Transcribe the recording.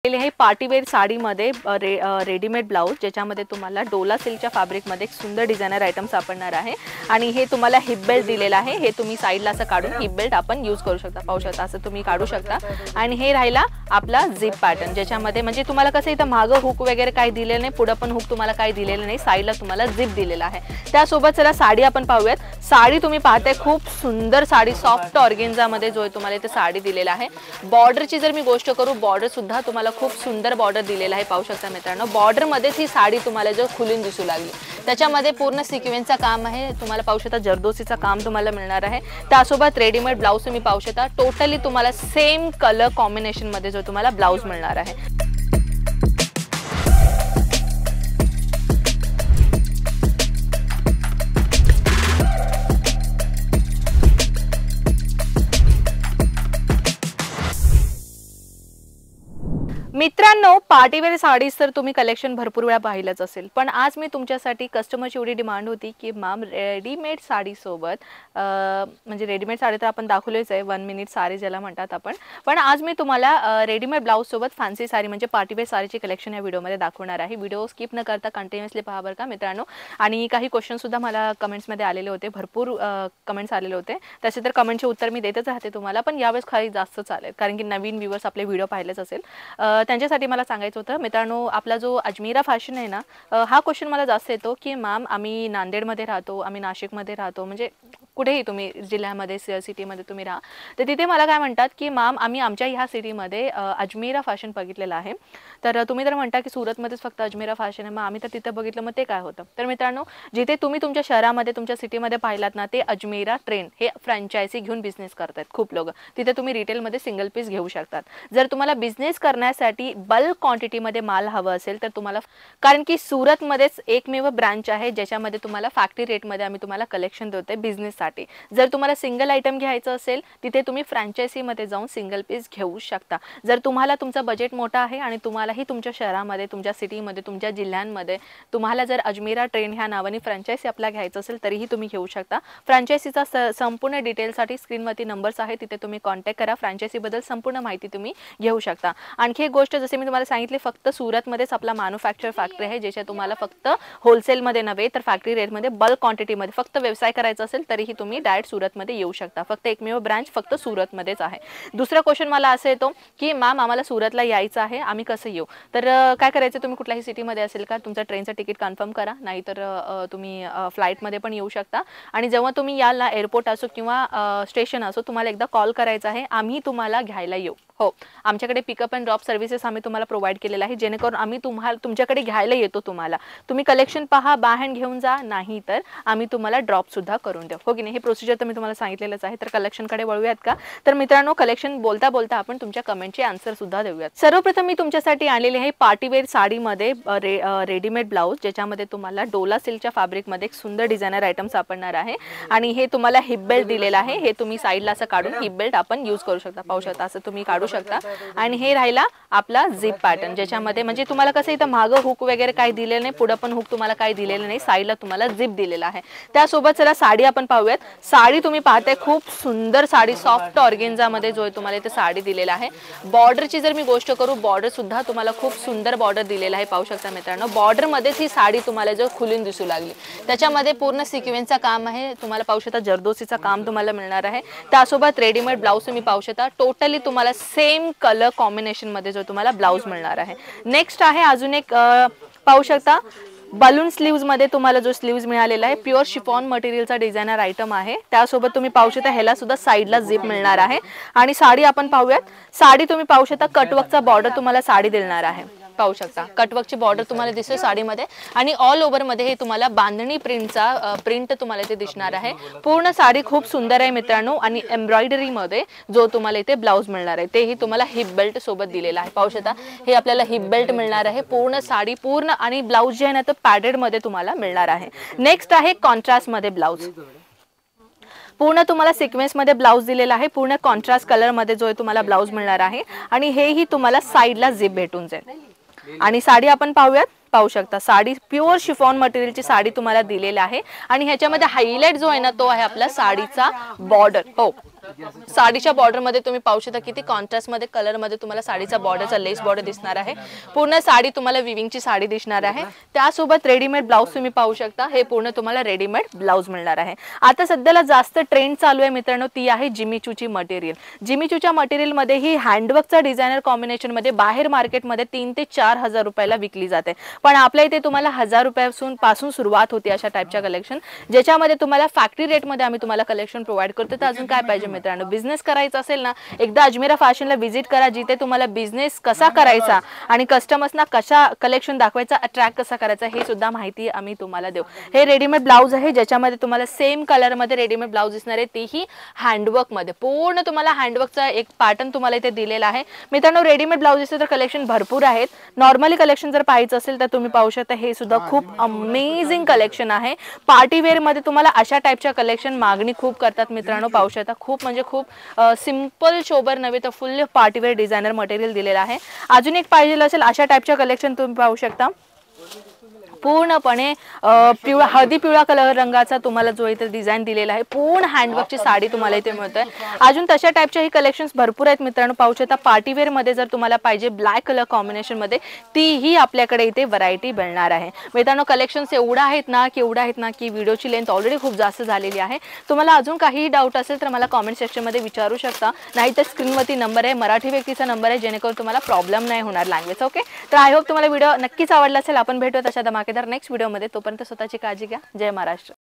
हे पार्टीवेअर साडीमध्ये readymade blouse ज्याच्यामध्ये तुम्हाला डोला सिल्कच्या फॅब्रिकमध्ये एक सुंदर डिझायनर आयटम सापडणार आहे आणि हे तुम्हाला हिप बेल्ट दिलेला आहे। हे तुम्ही साइडला असं काढून हिप बेल्ट आपण यूज करू शकता, पाहू शकता असं तुम्ही काढू शकता। आणि हे राहिला आपला झिप पॅटर्न ज्याच्यामध्ये म्हणजे तुम्हाला कसं इथं मागं हुक वगैरे काही दिलेलं नाही, पुढे पण हुक तुम्हाला काही दिलेलं नाही, साइडला तुम्हाला झिप दिलेला आहे। त्यासोबत चला साडी आपण पाहूयात। साडी तुम्ही पाहताय खूप सुंदर साडी सॉफ्ट ऑर्गेन्झामध्ये जो आहे तुम्हाला इथे साडी दिलेला आहे। बॉर्डरची जर मी गोष्ट करू, बॉर्डर सुद्धा तुम्हाला खूप सुंदर बॉर्डर दिलेला आहे, पाहू शकता मित्रांनो। बॉर्डर मध्येच ही साडी तुम्हाला जो खुलून दिसू लागली, त्याच्यामध्ये पूर्ण सिक्वेन्सचा काम आहे, तुम्हाला पाहू शकता जरदोसीचा काम तुम्हाला मिळणार आहे। त्यासोबत रेडीमेड ब्लाउज तुम्ही पाहू शकता, टोटली तुम्हाला सेम कलर कॉम्बिनेशन मध्ये जो तुम्हाला ब्लाउज मिळणार आहे। मित्रांनो, पार्टीवेअर साडीज तर तुम्ही कलेक्शन भरपूर वेळा पाहिलंच असेल, पण आज मी तुमच्यासाठी कस्टमरची एवढी डिमांड होती की मॅम रेडीमेड साडी सोबत म्हणजे रेडीमेड साडी तर आपण दाखवलीच आहे, 1 मिनिट साडी ज्याला म्हणतात आपण, पण आज मी तुम्हाला रेडीमेड ब्लाउज सोबत फॅन्सी साडी म्हणजे पार्टीवेअर साडीची कलेक्शन या व्हिडिओमध्ये दाखवणार आहे। व्हिडिओ स्किप न करता कंटिन्युअसली पहा बरं का मित्रांनो। आणि काही क्वेश्चन सुद्धा मला कमेंट्समध्ये आलेले होते, भरपूर कमेंट्स आलेले होते, तसे तर कमेंटचे उत्तर मी देतच राहते तुम्हाला, पण यावेळेस काही जास्त चालेल कारण की नवीन व्ह्यूअर्स आपले व्हिडिओ पाहिलेच असेल, त्यांच्यासाठी मला सांगायचं होतं मित्रांनो। आपला जो अजमेरा फॅशन आहे ना, हा क्वेश्चन मला जास्त येतो की मॅम आम्ही नांदेडमध्ये राहतो, आम्ही नाशिकमध्ये राहतो, म्हणजे कुठेही तुम्ही जिल्ह्यामध्ये सिटीमध्ये तुम्ही राहा, तर तिथे मला काय म्हणतात की मॅम आम्ही आमच्या ह्या सिटीमध्ये अजमेरा फॅशन बघितलेलं आहे, तर तुम्ही तर म्हणता की सुरतमध्येच फक्त अजमेरा फॅशन आहे, मग आम्ही तर तिथे बघितलं, मग ते काय होतं? तर मित्रांनो, जिथे तुम्ही तुमच्या शहरामध्ये तुमच्या सिटीमध्ये पाहिलात ना, ते अजमेरा ट्रेंड हे फ्रँचायझी घेऊन बिझनेस करतात खूप लोक, तिथे तुम्ही रिटेलमध्ये सिंगल पीस घेऊ शकतात। जर तुम्हाला बिझनेस करण्यासाठी बल्क क्वांटिटीमध्ये माल हवा असेल तर तुम्हाला, कारण की सुरतमध्येच एकमेव ब्रांच आहे ज्याच्यामध्ये तुम्हाला फॅक्टरी रेटमध्ये आम्ही तुम्हाला कलेक्शन देतोय बिझनेससाठी। जर तुम्हाला सिंगल आयटम घ्यायचं असेल तिथे तुम्ही फ्रँचायझीमध्ये जाऊन सिंगल पीस घेऊ शकता। जर तुम्हाला तुमचा बजेट मोठा आहे आणि तुम्हालाही तुमच्या शहरामध्ये, तुमच्या सिटीमध्ये, तुमच्या जिल्ह्यांमध्ये तुम्हाला जर अजमेरा ट्रेंड ह्या नावाने फ्रँचायझी आपला घ्यायचं असेल तरीही तुम्ही घेऊ शकता। फ्रँचायझीचा संपूर्ण डिटेलसाठी स्क्रीनवरती नंबर्स आहे, तिथे तुम्ही कॉन्टॅक्ट करा, फ्रँचायझीबद्दल संपूर्ण माहिती तुम्ही घेऊ शकता। आणखी एक गोष्ट, जसे मी तुम्हाला सांगितले, फक्त सुरतमध्येच आपला मॅन्युफॅक्चर फॅक्टरी आहे ज्याच्या तुम्हाला फक्त होलसेलमध्ये नव्हे तर फॅक्टरी रेटमध्ये बल्क क्वांटिटीमध्ये फक्त व्यवसाय करायचा असेल तरीही तुम्ही डायरेक्ट सुरतमध्ये येऊ शकता। फक्त एकमेव ब्रांच फक्त सुरतमध्येच आहे। दुसरा क्वेश्चन मला असं येतो की मॅम आम्हाला सुरतला यायचं आहे, आम्ही कसं येऊ? तर काय करायचं, तुम्ही कुठल्याही सिटीमध्ये असेल का, तुमचं ट्रेनचं तिकीट कन्फर्म करा, नाहीतर तुम्ही फ्लाईटमध्ये पण येऊ शकता। आणि जेव्हा तुम्ही याल ना, एअरपोर्ट असो किंवा स्टेशन असो, तुम्हाला एकदा कॉल करायचा आहे, आम्ही तुम्हाला घ्यायला येऊ। हो, आमच्याकडे पिकअप अँड ड्रॉप सर्व्हिसेस आम्ही तुम्हाला प्रोव्हाइड केलेला आहे, जेणेकरून आम्ही तुमच्याकडे घ्यायला येतो। तुम्ही कलेक्शन पहा, बाय हँड घेऊन जा, नाही तर आम्ही तुम्हाला ड्रॉप सुद्धा करून देऊ, हो की नाही? हे प्रोसिजर तर मी तुम्हाला सांगितलेलंच आहे। तर कलेक्शनकडे वळूयात का? तर मित्रांनो, कलेक्शन बोलता बोलता आपण तुमच्या कमेंटचे आन्सर सुद्धा देऊयात। सर्वप्रथम मी तुमच्यासाठी आणलेले आहे पार्टीवेअर साडीमध्ये रेडीमेड ब्लाउज ज्याच्यामध्ये तुम्हाला डोला सिल्कच्या फॅब्रिकमध्ये एक सुंदर डिझायनर आयटम सापडणार आहे आणि हे तुम्हाला हिप बेल्ट दिलेला आहे। हे तुम्ही साइडला असं काढून हिप बेल्ट आपण यूज करू शकता, पाहू शकता असं तुम्ही काढू शकता। आणि हे राहिला आपला झिप पॅटर्न ज्याच्यामध्ये म्हणजे तुम्हाला कसं इथं मागं हुक वगैरे काही दिलेलं नाही, पुढे पण हुक तुम्हाला काही दिलेलं नाही, साइडला तुम्हाला झिप दिलेला आहे। त्यासोबत चला साडी आपण पाहूयात। साडी तुम्ही पाहताय खूप सुंदर साडी सॉफ्ट ऑर्गेन्झामध्ये जो आहे तुम्हाला इथे साडी दिलेला आहे। बॉर्डरची जर मी गोष्ट करू, बॉर्डर सुद्धा तुम्हाला खूप सुंदर बॉर्डर दिलेला आहे, पाहू शकता मित्रांनो। बॉर्डर मध्येच ही साडी तुम्हाला जो खुलून दिसू लागली, त्याच्यामध्ये पूर्ण सिक्वेन्सचा काम आहे, तुम्हाला पाहू शकता जरदोसीचा काम तुम्हाला मिळणार आहे। त्यासोबत रेडीमेड ब्लाउज तुम्ही पाहू शकता, टोटली तुम्हाला सेम कलर कॉम्बिनेशन मध्ये जो तुम्हाला ब्लाउज मिळणार आहे। नेक्स्ट आहे अजून एक, पाहू शकता बलून स्लीव्स मध्ये तुम्हाला जो स्लीव्स मिळालेला आहे, प्युअर शिफॉन मटेरियलचा डिझायनर आयटम आहे। त्यासोबत तुम्ही पाहू शकता ह्याला सुद्धा साइडला झिप मिळणार आहे। आणि साडी आपण पाहूयात। साडी तुम्ही पाहू शकता कटवर्कचा बॉर्डर तुम्हाला साडी देणार आहे, पाहू शकता कटवर्कची बॉर्डर तुम्हाला दिसते साडीमध्ये आणि ऑल ओव्हर मध्ये हे तुम्हाला बांधणी प्रिंट तुम्हाला इथे दिसणार आहे। पूर्ण साडी खूप सुंदर आहे मित्रांनो आणि एम्ब्रॉयडरी मध्ये जो तुम्हाला इथे ब्लाउज मिळणार आहे तेही तुम्हाला हिप बेल्ट सोबत दिलेला आहे, पाहू शकता हे आपल्याला हिप बेल्ट मिळणार आहे। पूर्ण साडी पूर्ण आणि ब्लाउज जे आहे ना तो पॅडेड मध्ये तुम्हाला मिळणार आहे। नेक्स्ट आहे कॉन्ट्रास्ट मध्ये ब्लाउज, पूर्ण तुम्हाला सिक्वेन्स मध्ये ब्लाउज दिलेला आहे, पूर्ण कॉन्ट्रास्ट कलर मध्ये जो आहे तुम्हाला ब्लाउज मिळणार आहे आणि हेही तुम्हाला साइडला झिप भेटून जाईल। आणि साडी आपण पाहूयात, पाहू शकता साडी प्युअर शिफॉन मटेरियलची साडी तुम्हाला दिलेली आहे आणि ह्याच्यामध्ये हायलाइट जो आहे ना तो आहे आपला साडीचा बॉर्डर। हो, साडीच्या बॉर्डर मध्ये तुम्ही पाहू शकता किती कॉन्ट्रास्ट मध्ये कलर मध्ये तुम्हाला साडीचा बॉर्डरचा लेस बॉर्डर दिसणार आहे। पूर्ण साडी तुम्हाला विविंगची साडी दिसणार आहे। त्यासोबत रेडीमेड ब्लाउज तुम्ही पाहू शकता, हे पूर्ण तुम्हाला रेडीमेड ब्लाउज मिळणार आहे। आता सध्याला जास्त ट्रेंड चालू आहे मित्रांनो, ती आहे जिमीचूची मटेरियल। जिमीचूच्या मटेरियल मध्ये ही हँडवर्कचा डिझायनर कॉम्बिनेशन मध्ये बाहेर मार्केटमध्ये 3 ते 4 हजार रुपयाला विकली जाते, पण आपल्या इथे तुम्हाला 1000 रुपयापासून सुरुवात होते अशा टाइपच्या कलेक्शन, ज्याच्यामध्ये तुम्हाला फॅक्टरी रेट मध्ये आम्ही तुम्हाला कलेक्शन प्रोव्हाइड करतो। तर अजून काय पाहिजे मित्रांनो, बिझनेस करायचा असेल ना, एकदा अजमेरा फॅशनला व्हिजिट करा, जिथे तुम्हाला बिझनेस कसा करायचा आणि कस्टमर्सना कशा कलेक्शन दाखवायचा, अट्रॅक्ट कसा करायचा हे सुद्धा माहिती आम्ही तुम्हाला देऊ। हे रेडीमेड ब्लाउज आहे, ज्याच्यामध्ये तुम्हाला सेम कलर मध्ये रेडीमेड ब्लाउज दिसणार आहे, तेही हँडवर्क मध्ये। पूर्ण तुम्हाला हँडवर्कचा एक पॅटर्न तुम्हाला इथे दिलेला आहे मित्रांनो। रेडीमेड ब्लाउजेसचे तर कलेक्शन भरपूर आहेत। नॉर्मली कलेक्शन जर पाहायचं असेल तर तुम्ही पाहू शकता, हे सुद्धा खूप अमेझिंग कलेक्शन आहे। पार्टी वेअर मध्ये तुम्हाला अशा टाइपच्या कलेक्शन मागणी खूप करतात मित्रांनो, पाहू शकता। खूप म्हणजे खूप सिंपल शोबर नव्हे तर full party wear designer material दिलेलं आहे। अजून एक पाहिजे असेल अशा टाइपच्या कलेक्शन तुम्ही पाहू शकता, पूर्णपणे पिवळा हळदी पिवळा कलर रंगाचा तुम्हाला जो इथे डिझाइन दिलेला आहे। पूर्ण हँडवर्कची साडी तुम्हाला इथे मिळते। अजून तशा टाइपच्या ही कलेक्शन्स भरपूर आहेत मित्रांनो, पाहू शकता। पार्टी वेअर मध्ये जर तुम्हाला पाहिजे ब्लॅक कलर कॉम्बिनेशन मध्ये, तीही आपल्याकडे इथे व्हरायटी मिळणार आहे मित्रांनो। कलेक्शन्स एवढा आहेत ना की व्हिडिओची लेंथ ऑलरेडी खूप जास्त झालेली आहे। तुम्हाला अजून काही डाऊट असेल तर मला कमेंट सेक्शन मध्ये विचारू शकता, नाहीतर स्क्रीनवरती नंबर आहे, मराठी व्यक्तीचा नंबर आहे, जेणेकरून तुम्हाला प्रॉब्लेम नाही होणार लँग्वेज। ओके, तर आय होप तुम्हाला व्हिडिओ नक्कीच आवडला असेल। आपण भेटूया तशा धमाकेदार नेक्स्ट व्हिडिओ मध्ये, तोपर्यंत स्वतःची काळजी घ्या। जय महाराष्ट्र।